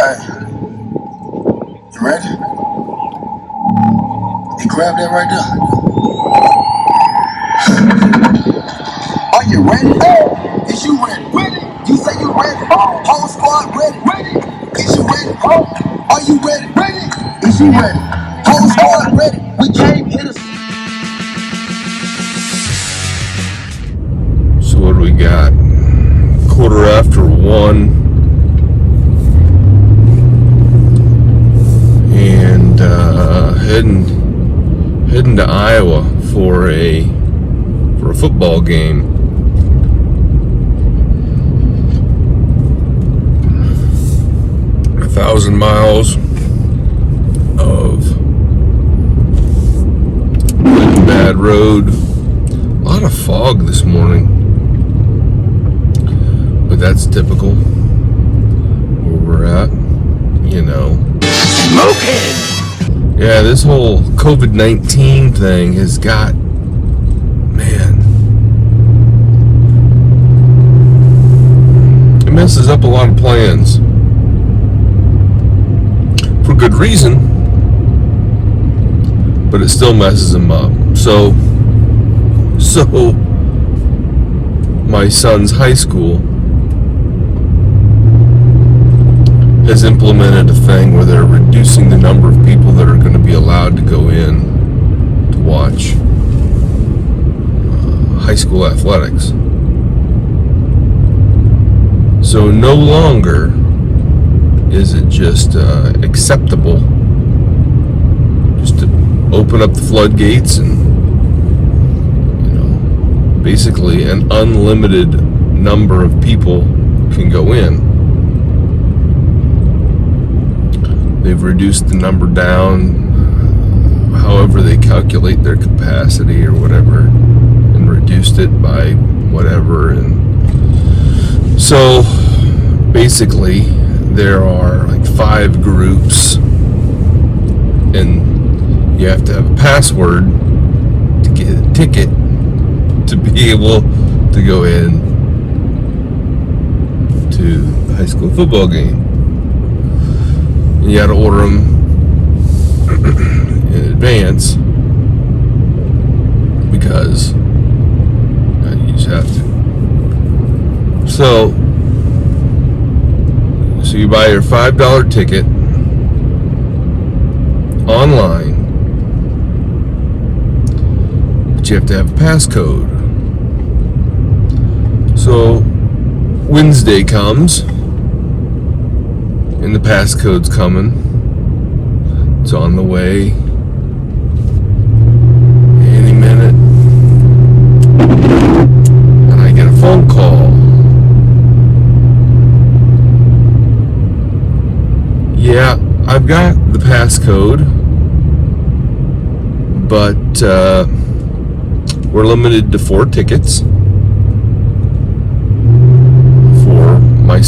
Alright. You ready? You grab that right there. Are you ready? Is you ready? You say you ready? Whole squad ready? Is you ready? Are you ready? Is you ready? Whole squad ready? We came here to... So what do we got? 1:15. And heading to Iowa for a football game. A 1,000 miles of good and bad road. A lot of fog this morning, but that's typical where we're at, you know. Smoking! Yeah, this whole COVID-19 thing has got, man, it messes up a lot of plans. For good reason, but it still messes them up. So my son's high school has implemented a thing where they're reducing the number of people that are going to be allowed to go in to watch high school athletics. So no longer is it just acceptable just to open up the floodgates and, you know, basically an unlimited number of people can go in. They've reduced the number down, however they calculate their capacity or whatever, and reduced it by whatever. And so basically there are like 5 groups, and you have to have a password to get a ticket to be able to go in to the high school football game. You gotta order them in advance because you just have to. So you buy your $5 ticket online, but you have to have a passcode. So Wednesday comes, and the passcode's coming. It's on the way any minute. And I get a phone call. Yeah, I've got the passcode, but we're limited to 4 tickets. My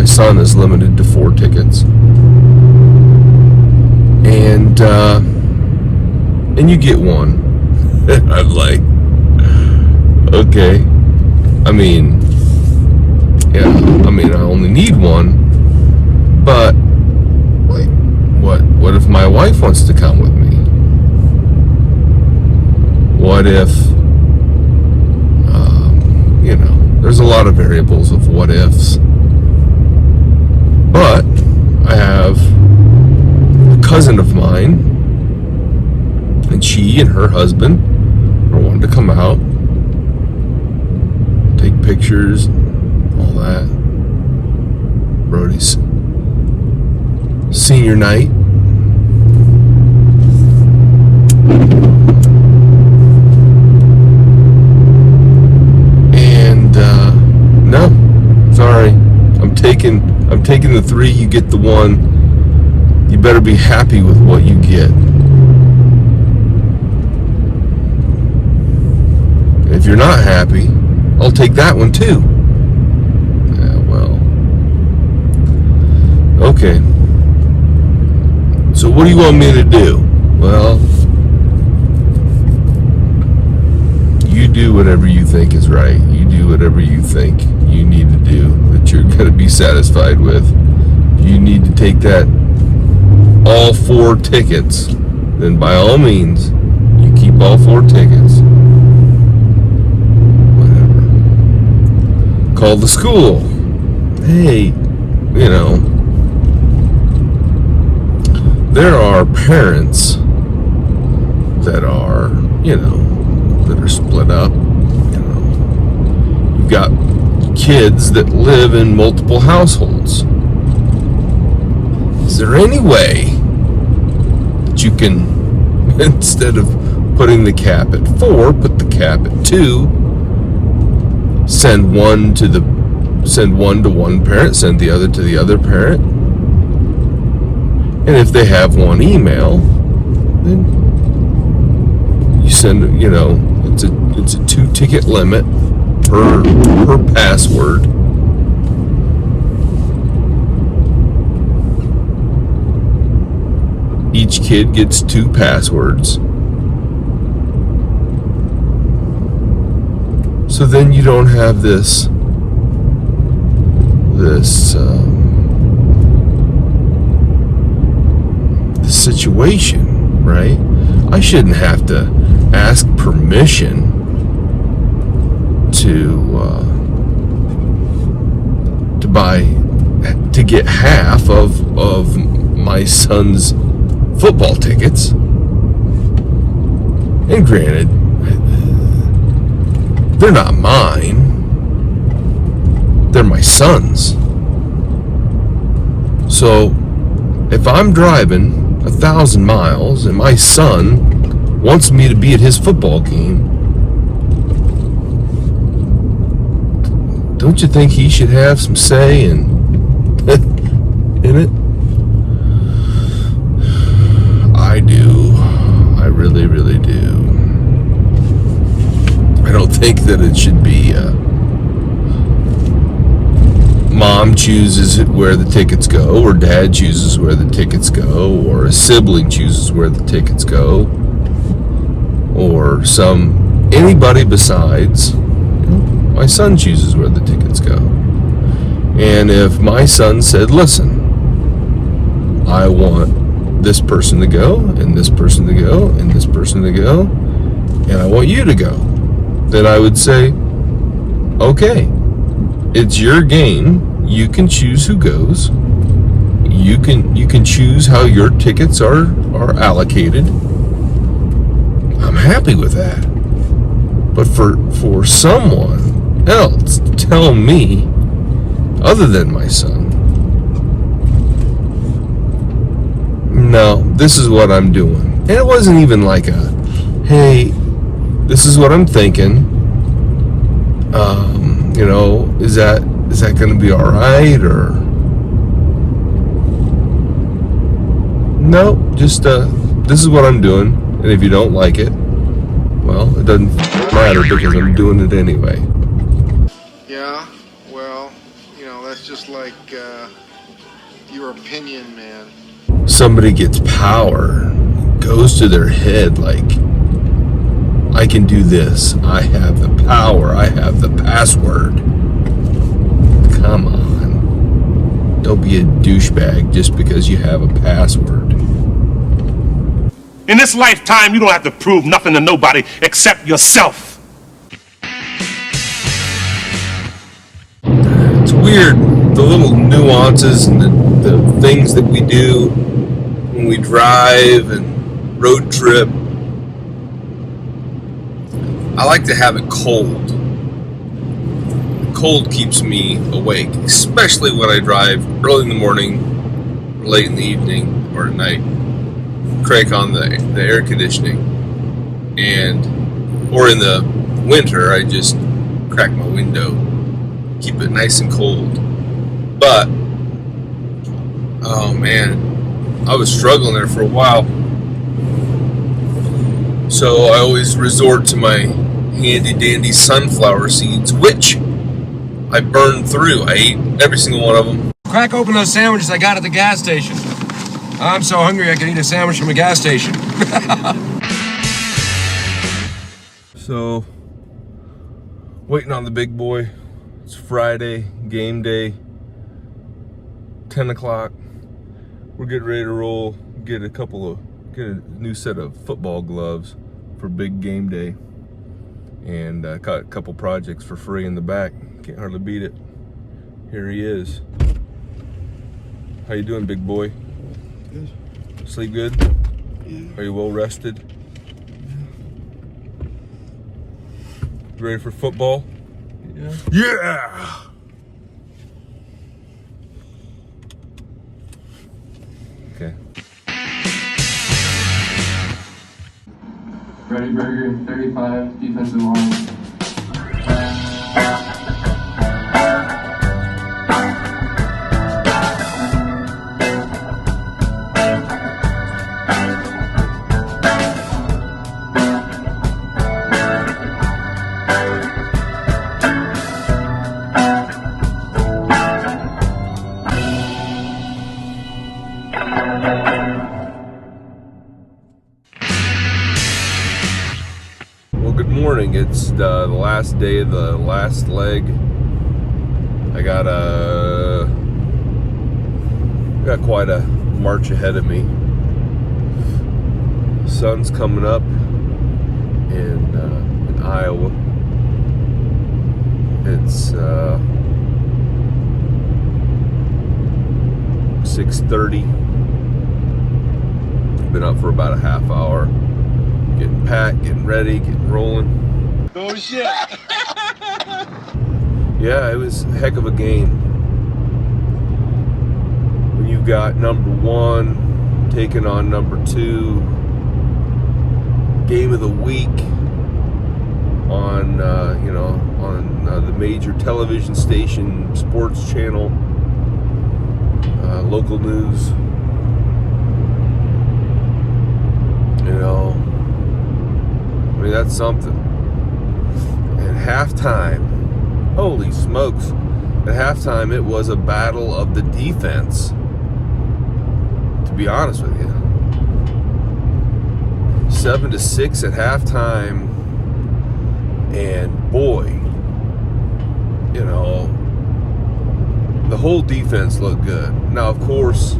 son is limited to 4 tickets, and you get one. I'm like, okay. I mean, yeah. I mean, I only need one, but like, what if my wife wants to come with me? What if, you know, there's a lot of variables of what ifs. But I have a cousin of mine, and she and her husband are wanting to come out, take pictures, all that. Brody's senior night. And no, sorry, I'm taking the 3, you get the 1. You better be happy with what you get. If you're not happy, I'll take that one too. Yeah, well. Okay. So what do you want me to do? Well, you do whatever you think is right. You do whatever you think you need to do that you're going to be satisfied with. you need to take that all 4 tickets, then by all means, you keep all 4 tickets. Whatever. Call the school. Hey, you know, there are parents that are, you know, that are split up. You know, you've got kids that live in multiple households. Is there any way that you can, instead of putting the cap at 4, put the cap at 2, send one to one parent, send the other to the other parent, and if they have one email, then you send, you know, it's a 2-ticket limit per password. Each kid gets 2 passwords. So then you don't have this situation, right? I shouldn't have to ask permission to get half of my son's football tickets. And granted, they're not mine. They're my son's. So if I'm driving 1,000 miles and my son wants me to be at his football game, don't you think he should have some say in it? I do. I really, really do. I don't think that it should be mom chooses where the tickets go, or dad chooses where the tickets go, or a sibling chooses where the tickets go, or anybody besides my son chooses where the tickets go. And if my son said, listen, I want this person to go, and this person to go, and this person to go, and I want you to go, then I would say, okay, it's your game. You can choose who goes. You can choose how your tickets are allocated. I'm happy with that. But for someone else to tell me, other than my son, no, this is what I'm doing. And it wasn't even like a, hey, this is what I'm thinking. You know, is that going to be all right, or no? Just this is what I'm doing, and if you don't like it, well, it doesn't matter because I'm doing it anyway. Yeah, well, you know, that's just like your opinion, man. Somebody gets power, goes to their head like, I can do this. I have the power. I have the password. Come on. Don't be a douchebag just because you have a password. In this lifetime, you don't have to prove nothing to nobody except yourself. It's weird, the little nuances and the things that we do when we drive and road trip. I like to have it cold. Cold keeps me awake, especially when I drive early in the morning, or late in the evening, or at night. Crank on the air conditioning, or in the winter, I just crack my window, keep it nice and cold. But, oh man, I was struggling there for a while. So I always resort to my handy dandy sunflower seeds, which I burned through. I ate every single one of them. Crack open those sandwiches I got at the gas station. I'm so hungry I could eat a sandwich from a gas station. So, waiting on the big boy. It's Friday, game day, 10 o'clock. We're getting ready to roll, get a new set of football gloves for big game day. And got a couple projects for free in the back. Can't hardly beat it. Here he is. How you doing, big boy? Good. Sleep good? Yeah. Are you well rested? You ready for football? Yeah. Yeah! Okay. Brody Burger, 35, defensive line. Good morning. It's the last day of the last leg. I got quite a march ahead of me. Sun's coming up in Iowa. It's 6:30. Been up for about a half hour. Getting packed, getting ready, getting rolling. Oh shit! Yeah, it was a heck of a game. When you got number one taking on number two, game of the week on the major television station, sports channel, local news. I mean, that's something. At halftime, holy smokes, at halftime it was a battle of the defense, to be honest with you. 7-6 at halftime, and boy, the whole defense looked good. Now, of course,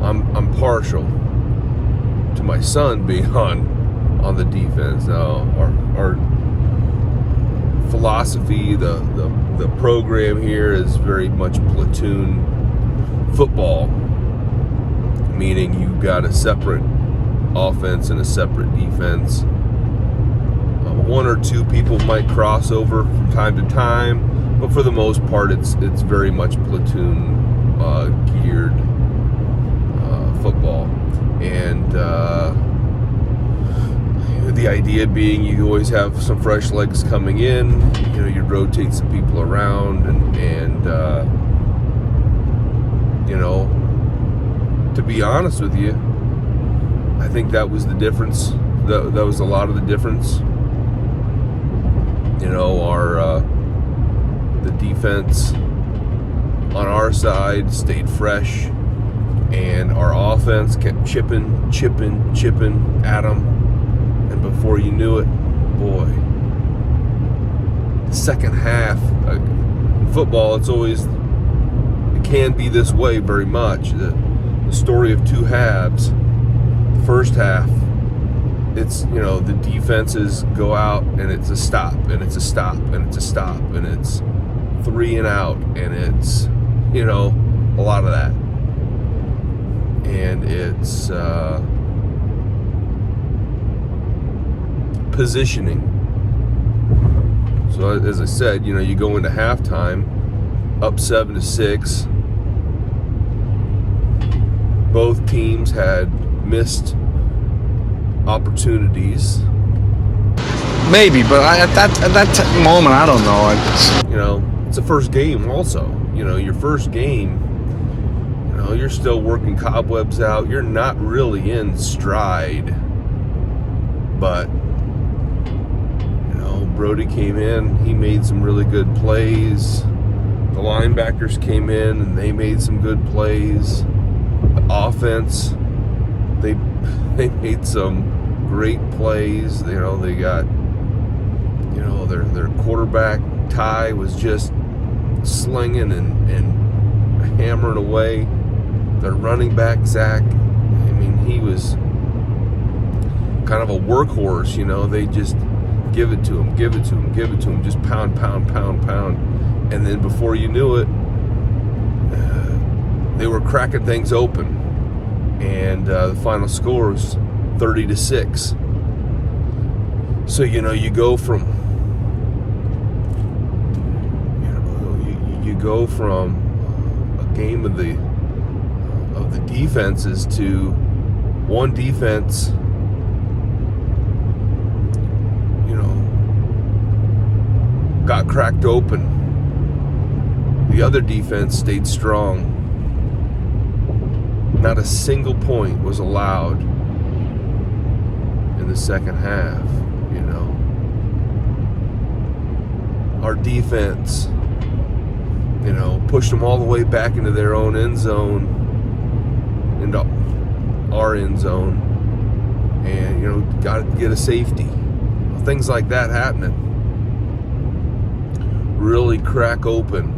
I'm partial to my son being on the defense. Now, our philosophy, the program here is very much platoon football, meaning you've got a separate offense and a separate defense. One or two people might cross over from time to time, but for the most part, it's very much platoon geared football. And the idea being you always have some fresh legs coming in, you rotate some people around, and to be honest with you, I think that was the difference. That was a lot of the difference. The defense on our side stayed fresh, and our offense kept chipping at them. And before you knew it, boy, the second half, in football, it can be this way very much. The story of two halves. The first half, it's, the defenses go out and it's a stop, and it's a stop, and it's a stop, and it's 3 and out, and it's, a lot of that. And it's positioning. So as I said, you go into halftime up 7-6. Both teams had missed opportunities. Maybe, but at that moment, I don't know. It's the first game also. Your first game, you're still working cobwebs out. You're not really in stride. But, Brody came in. He made some really good plays. The linebackers came in and they made some good plays. The offense, they made some great plays. They got, their quarterback, Ty, was just slinging and hammering away. Their running back, Zach, I mean, he was kind of a workhorse, you know. They just give it to him, give it to him, give it to him, just pound, pound, pound, pound. And then before you knew it, they were cracking things open. And the final score was 30-6. So, you know, you go from, you go from a game of the defenses to one defense, you know, got cracked open. The other defense stayed strong. Not a single point was allowed in the second half, you know. Our defense, you know, pushed them all the way back into their own end zone, into our end zone, and, you know, got to get a safety. Things like that happening really crack open,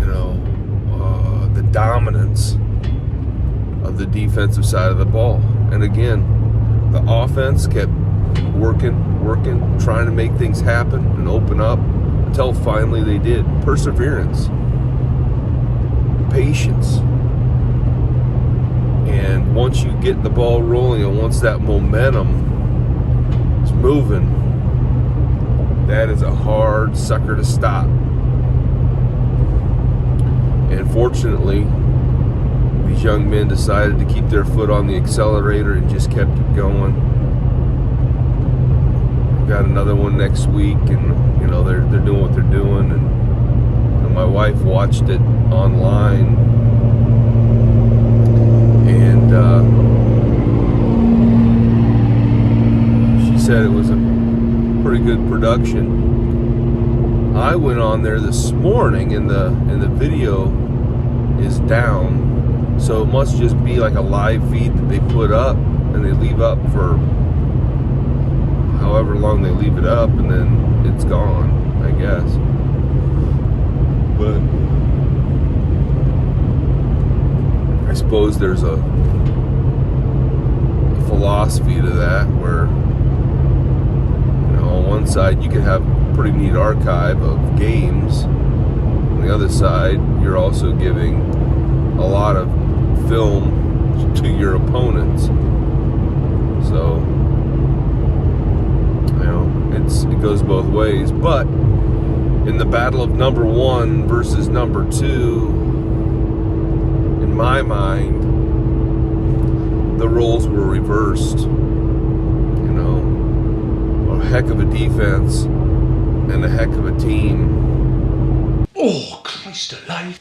you know, the dominance of the defensive side of the ball. And again, the offense kept working, trying to make things happen and open up until finally they did. Perseverance, patience. And once you get the ball rolling and once that momentum is moving, that is a hard sucker to stop. And fortunately, these young men decided to keep their foot on the accelerator and just kept it going. We've got another one next week, and, you know, they're doing what they're doing. And my wife watched it online, and she said it was a pretty good production. I went on there this morning, and the video is down. So it must just be like a live feed that they put up and they leave up for however long they leave it up, and then it's gone, I guess. But I suppose there's a philosophy to that where, you know, on one side you can have a pretty neat archive of games. On the other side, you're also giving a lot of film to your opponents. So, you know, it goes both ways. But in the battle of number one versus number two, in my mind, the roles were reversed. You know, a heck of a defense and a heck of a team. Oh, Christ alive.